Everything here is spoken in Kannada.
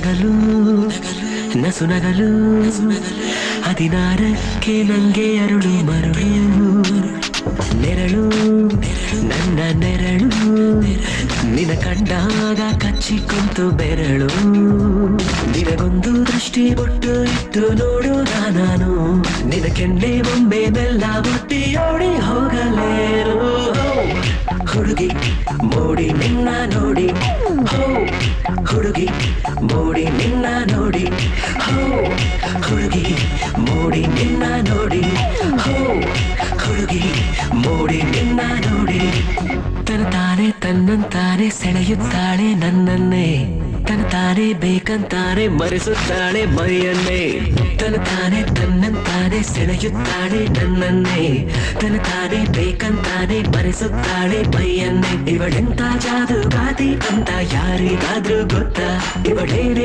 ನಗಲು ನಸು ನಗಲು ಹದಿನಾರಕ್ಕೆ ನಂಗೆ ಅರುಳು ಮರುಳು ನೆರಳು ನನ್ನ ನೆರಳು ನಿನ ಕಂಡಾಗ ಕಚ್ಚಿ ಕುಂತು ಬೆರಳು ನಿನಗೊಂದು ದೃಷ್ಟಿ ಬೊಟ್ಟು ಇಟ್ಟು ನೋಡೋಣ ನಾನು ನಿನ ಕೆನ್ನೆ ಬೊಂಬೆ ಬೆಲ್ಲ ಬುಟ್ಟಿ ಓಡಿ ಹೋಗಲೇರು ಹುಡುಗಿ ಮೋಡಿ ನಿನ್ನ ನೋಡಿ ಹೋ ಹುಡುಗಿ ಮೋಡಿ ನಿನ್ನ ನೋಡಿ ಹೋ ಹುಡುಗಿ ಮೋಡಿ ನಿನ್ನ ನೋಡಿ ಹೋ ಹುಡುಗಿ ಮೋಡಿ ನಿನ್ನ ನೋಡಿ ತಾನೇ ತನ್ನಂತಾನೆ ಸೆಳೆಯುತ್ತಾಳೆ ನನ್ನನ್ನೇ ತಾನೇ ಬೇಕಂತಾನೆ ಮರೆಸುತ್ತಾಳೆ ಮೈಯನ್ನೇ ತಾನೇ ತನ್ನಂತಾನೆ ಸೆಳೆಯುತ್ತಾಳೆ ನನ್ನನ್ನೇ ತಾನೇ ಬೇಕಂತಾನೆ ಮರೆಸುತ್ತಾಳೆ ಮೈಯನ್ನೇ ಇವಳೆಂತ ಜಾದುಗಾತಿ ಅಂತ ಯಾರಿಗಾದ್ರೂ ಗೊತ್ತಾ ಇವಳೇನೆ